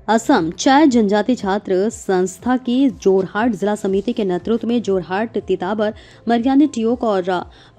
असम चाय जनजाति छात्र संस्था की जोरहाट जिला समिति के नेतृत्व में जोरहाट, तिताबर, मरियानी टियोक और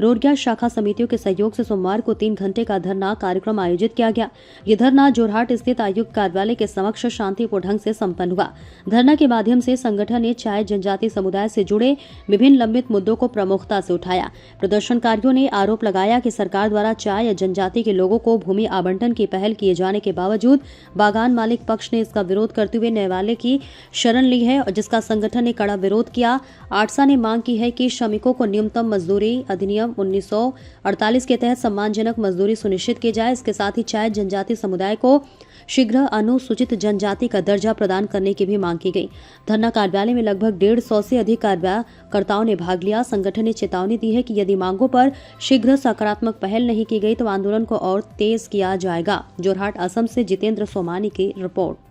रोडग्या शाखा समितियों के सहयोग से सोमवार को 3 घंटे का धरना कार्यक्रम आयोजित किया गया। ये धरना जोरहाट स्थित आयुक्त कार्यालय के समक्ष शांतिपूर्ण ढंग से संपन्न हुआ। धरना के माध्यम से संगठन ने चाय जनजाति समुदाय से जुड़े विभिन्न लंबित मुद्दों को प्रमुखता से उठाया। प्रदर्शनकारियों ने आरोप लगाया कि सरकार द्वारा चाय जनजाति के लोगों को भूमि आवंटन की पहल किए जाने के बावजूद बागान मालिक पक्ष ने का विरोध करते हुए न्यायालय की शरण ली है, और जिसका संगठन ने कड़ा विरोध किया। आडसा ने मांग की है कि श्रमिकों को न्यूनतम मजदूरी अधिनियम 1948 के तहत सम्मानजनक मजदूरी सुनिश्चित की जाए। इसके साथ ही चाय जनजाति समुदाय को शीघ्र अनुसूचित जनजाति का दर्जा प्रदान करने की भी मांग की गई। धरना कार्यालय में लगभग 150 से अधिक कार्यकर्ताओं ने भाग लिया। संगठन ने चेतावनी दी है कि यदि मांगों पर शीघ्र सकारात्मक पहल नहीं की गई तो आंदोलन को और तेज किया जाएगा। जोरहाट असम से जितेंद्र सोमानी की रिपोर्ट।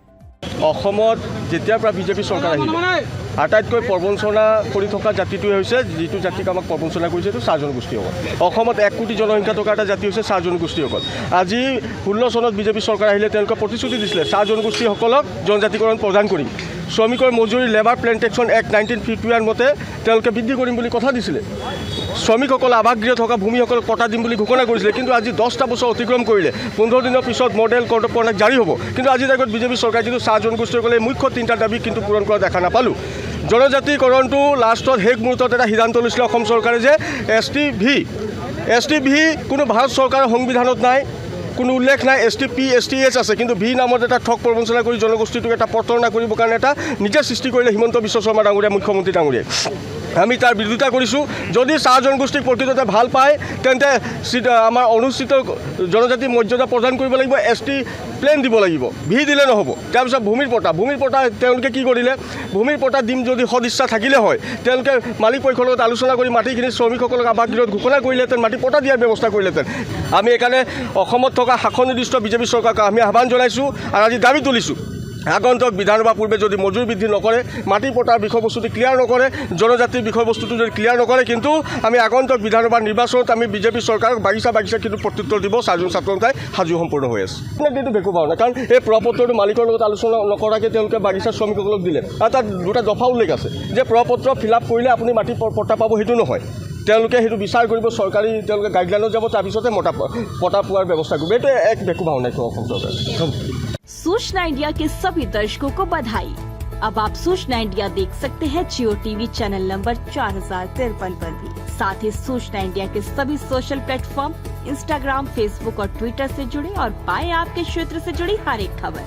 অসমত যেতিয়াৰ পৰা বিজেপি চৰকাৰ আহিলে আটাইতকৈ প্ৰবঞ্চনা কৰি থকা জাতিটোৱে হৈছে, যিটো জাতিক আমাক প্ৰবঞ্চনা কৰিছে, এইটো চাহ জনগোষ্ঠীসকল। অসমত 1 কোটি জনসংখ্যা থকা এটা জাতি হৈছে চাহ জনগোষ্ঠীসকল। আজি 16 চনত বিজেপি চৰকাৰ আহিলে তেওঁলোকে প্ৰতিশ্ৰুতি দিছিলে চাহ জনগোষ্ঠীসকলক জনজাতিকৰণ প্ৰদান কৰিম। শ্ৰমিকৰ মজুৰি লেবাৰ প্লেণ্টেশ্যন এক্ট 1951 মতে তেওঁলোকে বৃদ্ধি কৰিম বুলি কথা দিছিলে। শ্ৰমিকসকল আৱাসগৃহ থকা ভূমিসকলক পটা দিম বুলি ঘোষণা কৰিছিলে। কিন্তু আজি 10টা বছৰ অতিক্ৰম কৰিলে, 15 দিনৰ পিছত মডেল কোড অফ কণ্ডাক্ট জাৰি হ'ব। কিন্তু আজিৰ তাৰিখত বিজেপি চৰকাৰে যিটো চাহ জনগোষ্ঠীসকলে মুখ্য 3টা দাবী কিন্তু পূৰণ কৰা দেখা নাপালোঁ। জনজাতিকৰণটো লাষ্টত শেষ মুহূৰ্তত এটা সিদ্ধান্ত লৈছিলে অসম চৰকাৰে যে STV কোনো ভাৰত চৰকাৰৰ সংবিধানত নাই, কোনো উল্লেখ নাই। STP STH আছে, কিন্তু ভি নামত এটা ঠগ প্ৰবঞ্চনা কৰি জনগোষ্ঠীটোক এটা প্ৰতাৰণা কৰিবৰ কাৰণে এটা নিজে সৃষ্টি কৰিলে হিমন্ত বিশ্ব শৰ্মা ডাঙৰীয়া, মুখ্যমন্ত্ৰী ডাঙৰীয়াই। আমি তাৰ বিৰোধিতা কৰিছোঁ। যদি চাহ জনগোষ্ঠীক প্ৰকৃততে ভাল পায় তেন্তে আমাৰ অনুসূচিত জনজাতি মৰ্যাদা প্ৰদান কৰিব লাগিব, ST প্লেন দিব লাগিব, ভি দিলে নহ'ব। তাৰপিছত ভূমিৰ পটা তেওঁলোকে কি কৰিলে, ভূমিৰ পটা দিম যদি সদিচ্ছা থাকিলে হয় তেওঁলোকে মালিক পক্ষৰ লগত আলোচনা কৰি মাটিখিনি শ্ৰমিকসকলক আৱাসগৃহত ঘোষণা কৰিলেহেঁতেন, মাটি পটা দিয়াৰ ব্যৱস্থা কৰিলেহেঁতেন। আমি এইকাৰণে অসমত থকা শাসননিৰ্দিষ্ট বিজেপি চৰকাৰক আমি আহ্বান জনাইছোঁ আৰু আজি দাবী তুলিছোঁ। আগন্তুক বিধানসভাৰ পূৰ্বে যদি মজুৰি বৃদ্ধি নকৰে, মাটি পটাৰ বিষয়বস্তুটো ক্লিয়াৰ নকৰে, জনজাতিৰ বিষয়বস্তুটো যদি ক্লিয়াৰ নকৰে, কিন্তু আমি আগন্তুক বিধানসভাৰ নিৰ্বাচনত আমি বিজেপি চৰকাৰক বাগিচা কিন্তু প্ৰত্যুত্তৰ দিব চাৰিজন ছাত্ৰসন্থাই সাজু সম্পূৰ্ণ হৈ আছে। কিন্তু একো ভাও নাই, কাৰণ এই প্ৰপত্ৰটো মালিকৰ লগত আলোচনা নকৰাকৈ তেওঁলোকে বাগিচাৰ শ্ৰমিকসকলক দিলে। আৰু তাত 2টা দফা উল্লেখ আছে যে প্ৰপত্ৰ ফিল আপ কৰিলে আপুনি মাটি পটা পাব, সেইটো নহয়। তেওঁলোকে সেইটো বিচাৰ কৰিব, চৰকাৰী তেওঁলোকে গাইডলাইনত যাব, তাৰপিছতে পটা পোৱাৰ ব্যৱস্থা কৰিব। এইটো এক একো ভাও নাই অসম চৰকাৰে। सूचना इंडिया के सभी दर्शकों को बधाई। अब आप सूचना इंडिया देख सकते हैं जियो टीवी चैनल नंबर 4053 पर भी। साथ ही सूचना इंडिया के सभी सोशल प्लेटफॉर्म इंस्टाग्राम, फेसबुक और ट्विटर से जुड़े और पाएं आपके क्षेत्र से जुड़ी हर एक खबर।